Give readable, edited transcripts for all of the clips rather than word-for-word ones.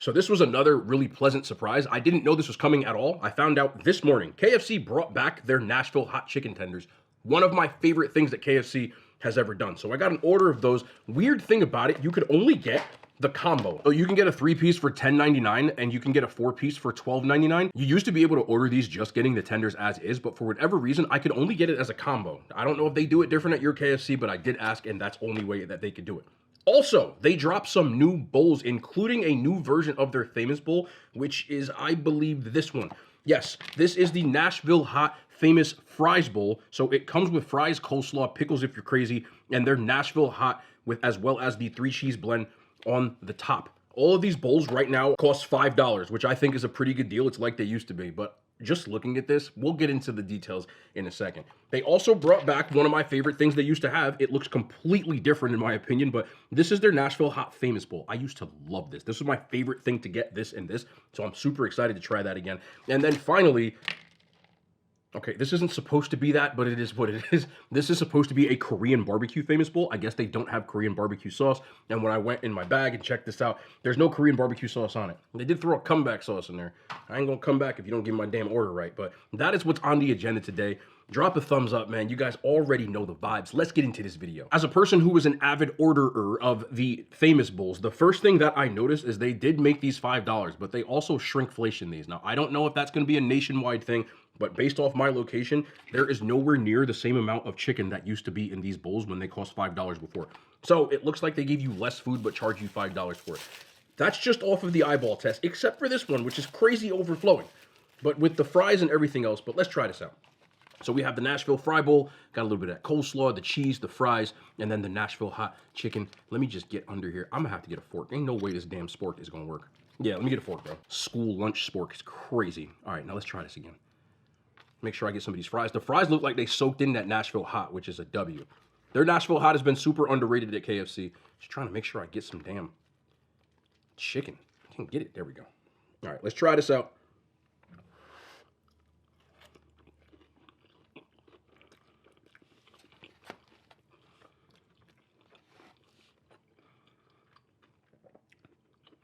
So this was another really pleasant surprise. I didn't know this was coming at all. I found out this morning. KFC brought back their Nashville hot chicken tenders. One of my favorite things that KFC has ever done. So I got an order of those. Weird thing about it, you could only get the combo. So you can get a 3-piece for $10.99 and you can get a 4-piece for $12.99. You used to be able to order these just getting the tenders as is, but for whatever reason, I could only get it as a combo. I don't know if they do it different at your KFC, but I did ask and that's the only way that they could do it. Also, they dropped some new bowls, including a new version of their famous bowl, which is, I believe, this one. Yes, this is the Nashville Hot Famous Fries Bowl. So it comes with fries, coleslaw, pickles if you're crazy, and their Nashville Hot with as well as the 3-cheese blend on the top. All of these bowls right now cost $5, which I think is a pretty good deal. It's like they used to be, but just looking at this, we'll get into the details in a second. They also brought back one of my favorite things they used to have. It looks completely different in my opinion, but this is their Nashville Hot Famous Bowl. I used to love this. This was my favorite thing to get, this and this, so I'm super excited to try that again. And then finally, okay, this isn't supposed to be that, but it is what it is. This is supposed to be a Korean barbecue famous bowl. I guess they don't have Korean barbecue sauce. And when I went in my bag and checked this out, there's no Korean barbecue sauce on it. They did throw a comeback sauce in there. I ain't gonna come back if you don't give me my damn order right. But that is what's on the agenda today. Drop a thumbs up, man. You guys already know the vibes. Let's get into this video. As a person who was an avid orderer of the famous bowls, the first thing that I noticed is they did make these $5, but they also shrinkflation these. Now, I don't know if that's gonna be a nationwide thing, but based off my location, there is nowhere near the same amount of chicken that used to be in these bowls when they cost $5 before. So it looks like they gave you less food, but charge you $5 for it. That's just off of the eyeball test, except for this one, which is crazy overflowing. But with the fries and everything else, but let's try this out. So we have the Nashville Fry Bowl, got a little bit of that coleslaw, the cheese, the fries, and then the Nashville hot chicken. Let me just get under here. I'm gonna have to get a fork. Ain't no way this damn spork is gonna work. Yeah, let me get a fork, bro. School lunch spork is crazy. All right, now let's try this again. Make sure I get some of these fries. The fries look like they soaked in that Nashville hot, which is a W. Their Nashville hot has been super underrated at KFC. Just trying to make sure I get some damn chicken. I can't get it. There we go. All right, let's try this out.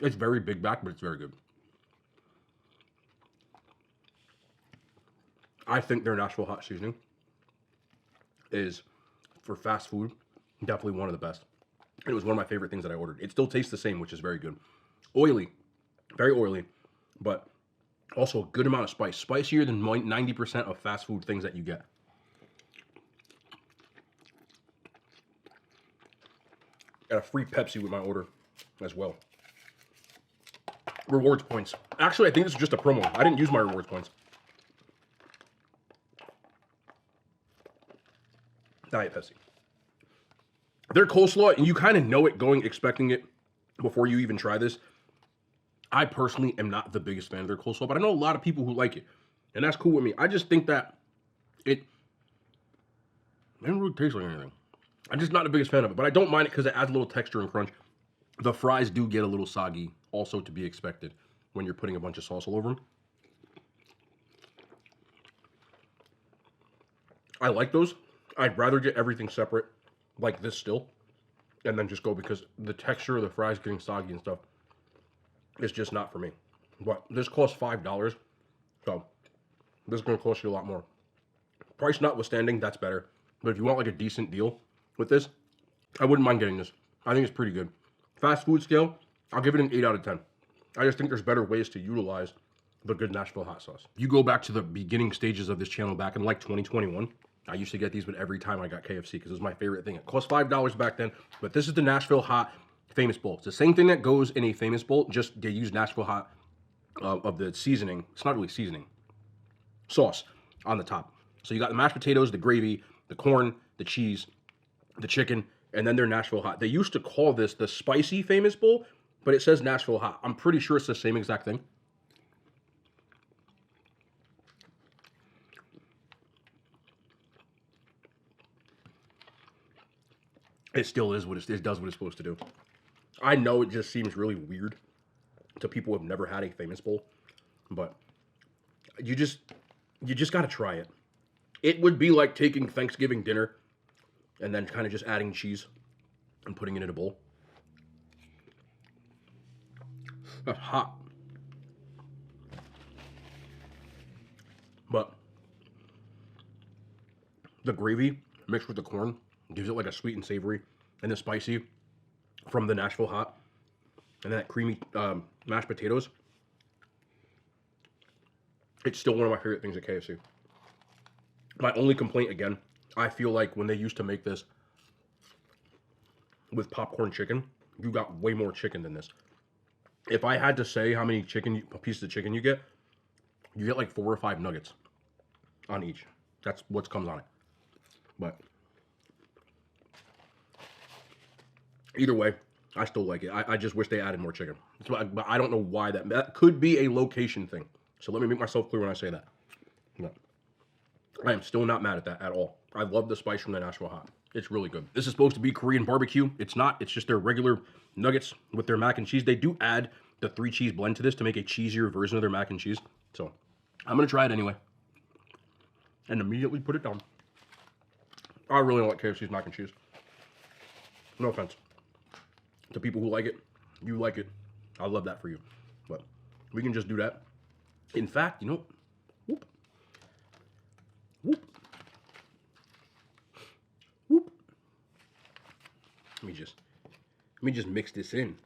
It's very big back, but it's very good. I think their Nashville hot seasoning is, for fast food, definitely one of the best. It was one of my favorite things that I ordered. It still tastes the same, which is very good. Oily, very oily, but also a good amount of spice. Spicier than 90% of fast food things that you get. Got a free Pepsi with my order as well. Rewards points. Actually, I think this is just a promo. I didn't use my rewards points. Diet Pepsi. Their coleslaw, and you kind of know it going, expecting it before you even try this. I personally am not the biggest fan of their coleslaw, but I know a lot of people who like it, and that's cool with me. I just think that it doesn't really taste like anything. I'm just not the biggest fan of it, but I don't mind it because it adds a little texture and crunch. The fries do get a little soggy, also to be expected when you're putting a bunch of sauce all over them. I like those. I'd rather get everything separate, like this still, and then just go, because the texture of the fries getting soggy and stuff is just not for me. But this costs $5, so this is going to cost you a lot more. Price notwithstanding, that's better. But if you want like a decent deal with this, I wouldn't mind getting this. I think it's pretty good. Fast food scale, I'll give it an 8 out of 10. I just think there's better ways to utilize the good Nashville hot sauce. You go back to the beginning stages of this channel back in like 2021, I used to get these with every time I got KFC because it was my favorite thing. It cost $5 back then, but this is the Nashville hot famous bowl. It's the same thing that goes in a famous bowl, just they use Nashville hot of the seasoning. It's not really seasoning. Sauce on the top. So you got the mashed potatoes, the gravy, the corn, the cheese, the chicken, and then their Nashville hot. They used to call this the spicy famous bowl, but it says Nashville hot. I'm pretty sure it's the same exact thing. It still is what it does what it's supposed to do. I know it just seems really weird to people who have never had a famous bowl, but you just got to try it. It would be like taking Thanksgiving dinner and then kind of just adding cheese and putting it in a bowl. That's hot. But the gravy mixed with the corn gives it like a sweet and savory and the spicy from the Nashville hot. And then that creamy mashed potatoes. It's still one of my favorite things at KFC. My only complaint, again, I feel like when they used to make this with popcorn chicken, you got way more chicken than this. If I had to say how many pieces of chicken you get like 4 or 5 nuggets on each. That's what comes on it. But either way, I still like it. I just wish they added more chicken. But I don't know why that could be a location thing. So let me make myself clear when I say that. No. I am still not mad at that at all. I love the spice from the Nashville hot. It's really good. This is supposed to be Korean barbecue. It's not. It's just their regular nuggets with their mac and cheese. They do add the 3 cheese blend to this to make a cheesier version of their mac and cheese. So I'm going to try it anyway. And immediately put it down. I really don't like KFC's mac and cheese. No offense. To people who like it, you like it. I love that for you. But we can just do that. In fact, you know, whoop. Whoop. Whoop. Let me just mix this in.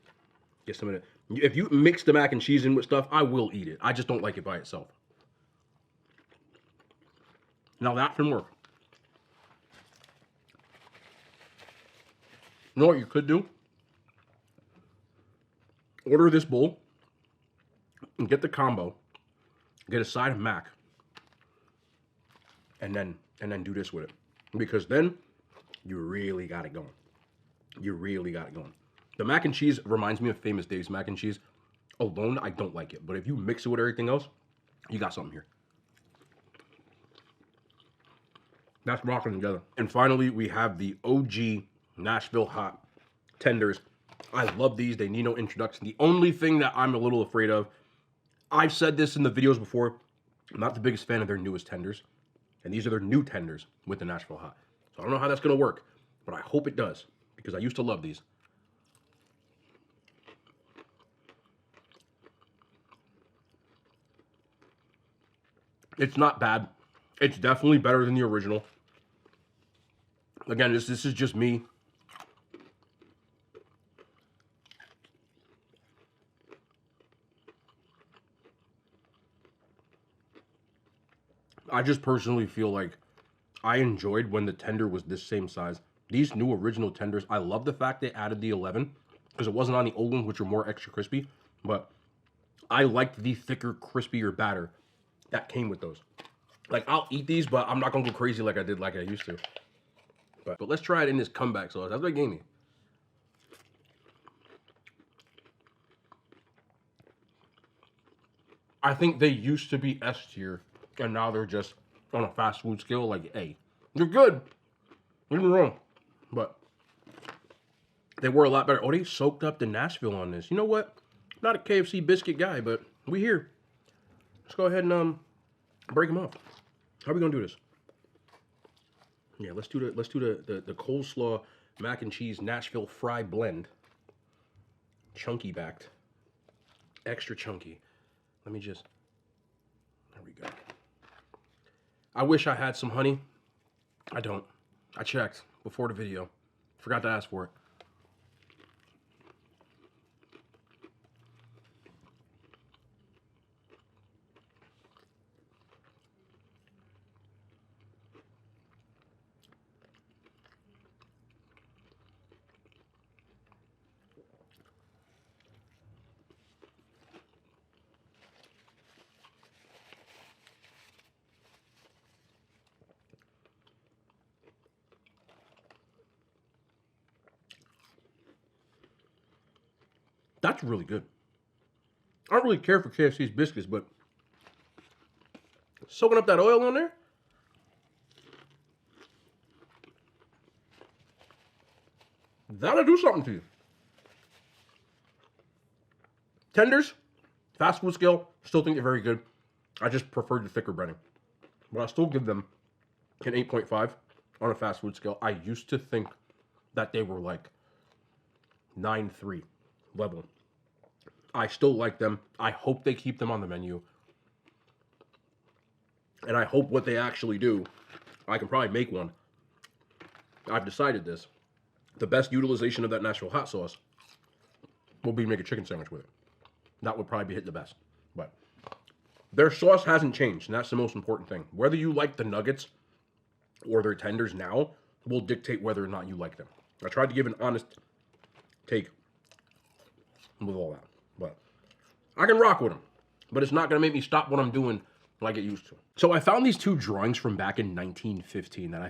Get some of it. If you mix the mac and cheese in with stuff, I will eat it. I just don't like it by itself. Now that can work. You know what you could do? Order this bowl and get the combo. Get a side of mac. And then do this with it. Because then you really got it going. You really got it going. The mac and cheese reminds me of Famous Dave's mac and cheese. Alone, I don't like it. But if you mix it with everything else, you got something here. That's rocking together. And finally, we have the OG Nashville hot tenders. I love these. They need no introduction. The only thing that I'm a little afraid of, I've said this in the videos before, I'm not the biggest fan of their newest tenders. And these are their new tenders with the Nashville hot. So I don't know how that's going to work, but I hope it does because I used to love these. It's not bad. It's definitely better than the original. Again, this is just me. I just personally feel like I enjoyed when the tender was this same size. These new original tenders, I love the fact they added the 11 because it wasn't on the old ones, which are more extra crispy. But I liked the thicker, crispier batter that came with those. Like, I'll eat these, but I'm not going to go crazy like I did like I used to. But let's try it in this comeback sauce. That's what it gave me. I think they used to be S tier, and now they're just on a fast food scale like A. They're good. Don't get me wrong. But they were a lot better. Oh, they soaked up the Nashville on this. You know what? Not a KFC biscuit guy, but we here. Let's go ahead and break them off. How are we gonna do this? Yeah, let's do the coleslaw mac and cheese Nashville fry blend. Chunky backed. Extra chunky. Let me just, there we go. I wish I had some honey. I don't. I checked before the video. Forgot to ask for it. That's really good. I don't really care for KFC's biscuits, but soaking up that oil on there, that'll do something to you. Tenders, fast food scale, still think they're very good. I just prefer the thicker breading. But I still give them an 8.5 on a fast food scale. I used to think that they were like 9.3 level. I still like them. I hope they keep them on the menu. And I hope what they actually do, I can probably make one. I've decided this. The best utilization of that Nashville hot sauce will be make a chicken sandwich with it. That would probably be hitting the best. But their sauce hasn't changed, and that's the most important thing. Whether you like the nuggets or their tenders now will dictate whether or not you like them. I tried to give an honest take with all that. But I can rock with them. But it's not going to make me stop what I'm doing like it used to. So I found these two drawings from back in 1915 that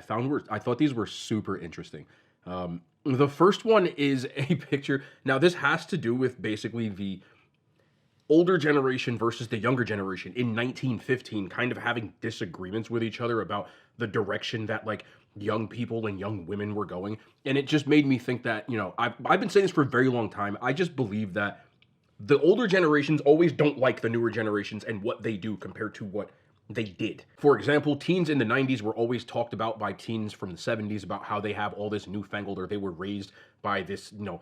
I thought these were super interesting. The first one is a picture. Now this has to do with basically the older generation versus the younger generation in 1915 kind of having disagreements with each other about the direction that like young people and young women were going. And it just made me think that, you know, I've been saying this for a very long time. I just believe that the older generations always don't like the newer generations and what they do compared to what they did. For example, teens in the 90s were always talked about by teens from the 70s about how they have all this newfangled, or they were raised by this, you know,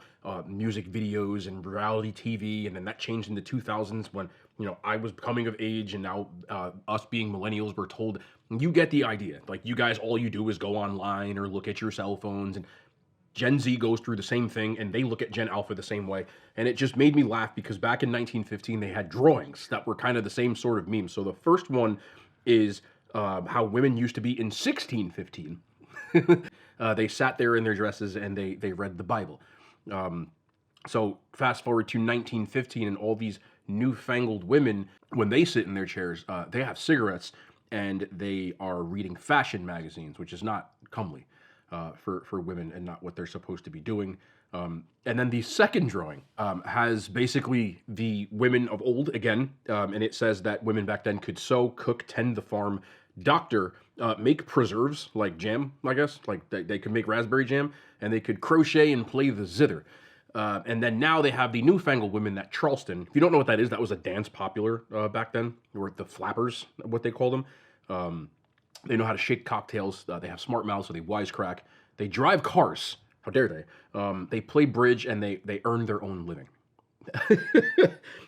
music videos and reality TV, and then that changed in the 2000s when, you know, I was coming of age, and now us being millennials were told, you get the idea. Like, you guys, all you do is go online or look at your cell phones, and Gen Z goes through the same thing, and they look at Gen Alpha the same way. And it just made me laugh because back in 1915, they had drawings that were kind of the same sort of meme. So the first one is how women used to be in 1615. They sat there in their dresses and they read the Bible. So fast forward to 1915, and all these newfangled women, when they sit in their chairs, they have cigarettes and they are reading fashion magazines, which is not comely for women and not what they're supposed to be doing. And then the second drawing has basically the women of old again, and it says that women back then could sew, cook, tend the farm, doctor, make preserves like jam, I guess, like they could make raspberry jam, and they could crochet and play the zither. And then now they have the newfangled women that Charleston. If you don't know what that is, that was a dance popular back then, or the flappers, what they call them. They know how to shake cocktails. They have smart mouths, so they wisecrack. They drive cars. How dare they? They play bridge, and they earn their own living.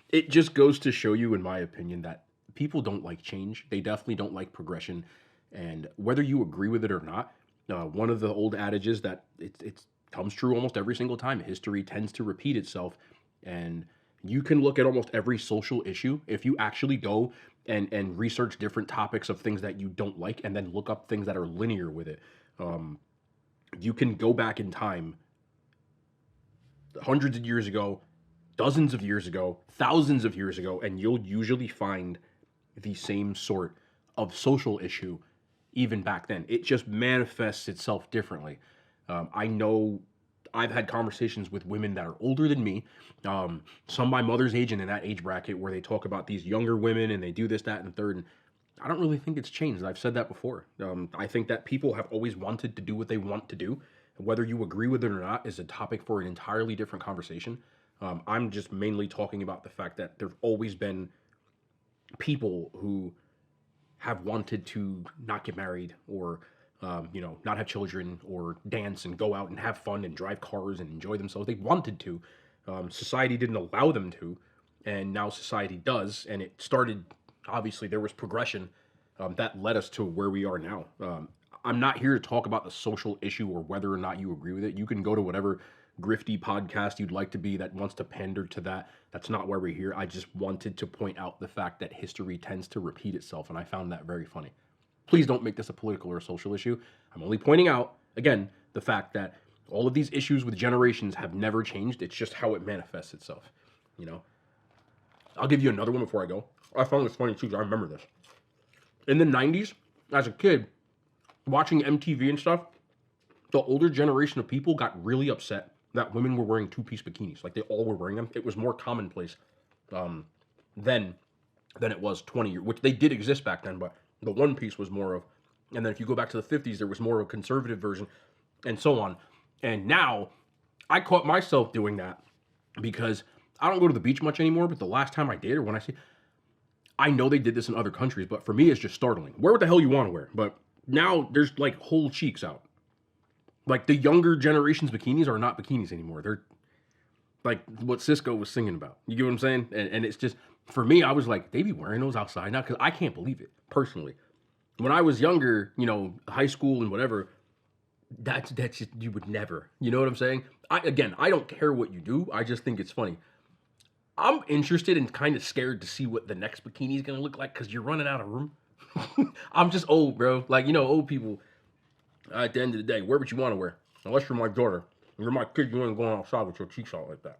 It just goes to show you, in my opinion, that people don't like change. They definitely don't like progression. And whether you agree with it or not, one of the old adages that it comes true almost every single time. History tends to repeat itself. And you can look at almost every social issue if you actually go and research different topics of things that you don't like, and then look up things that are linear with it. You can go back in time hundreds of years ago, dozens of years ago, thousands of years ago, and you'll usually find the same sort of social issue even back then. It just manifests itself differently. I know I've had conversations with women that are older than me, some my mother's age and in that age bracket, where they talk about these younger women and they do this, that, and third. And I don't really think it's changed. I've said that before. I think that people have always wanted to do what they want to do. Whether you agree with it or not is a topic for an entirely different conversation. I'm just mainly talking about the fact that there've always been people who have wanted to not get married, or not have children, or dance and go out and have fun and drive cars and enjoy themselves. They wanted to. Society didn't allow them to, and now society does. And it started, obviously, there was progression that led us to where we are now. I'm not here to talk about the social issue or whether or not you agree with it. You can go to whatever grifty podcast you'd like to be that wants to pander to that. That's not why we're here. I just wanted to point out the fact that history tends to repeat itself, and I found that very funny. Please don't make this a political or a social issue. I'm only pointing out, again, the fact that all of these issues with generations have never changed. It's just how it manifests itself, you know? I'll give you another one before I go. I found this funny too, I remember this. In the 90s, as a kid, watching MTV and stuff, the older generation of people got really upset that women were wearing two-piece bikinis. Like, they all were wearing them. It was more commonplace then than it was 20 years, which they did exist back then, but the one piece was more of, and then if you go back to the 50s, there was more of a conservative version, and so on. And now, I caught myself doing that because I don't go to the beach much anymore, but the last time I did, or when I know they did this in other countries, but for me, it's just startling. Wear what the hell you want to wear, but now there's like whole cheeks out. Like, the younger generation's bikinis are not bikinis anymore. like what Cisco was singing about. You get what I'm saying? And it's just, for me, I was like, they be wearing those outside now? Because I can't believe it, personally. When I was younger, you know, high school and whatever, that's just, you would never. You know what I'm saying? I don't care what you do. I just think it's funny. I'm interested and kind of scared to see what the next bikini is gonna look like because you're running out of room. I'm just old, bro. Like, you know, old people, at the end of the day, wear what you want to wear. Unless you're my daughter. If you're my kid, you ain't going outside with your cheeks out like that.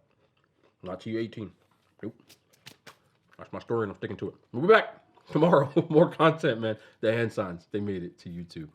Not till you're 18. Nope. That's my story and I'm sticking to it. We'll be back tomorrow. More content, man. The hand signs, they made it to YouTube.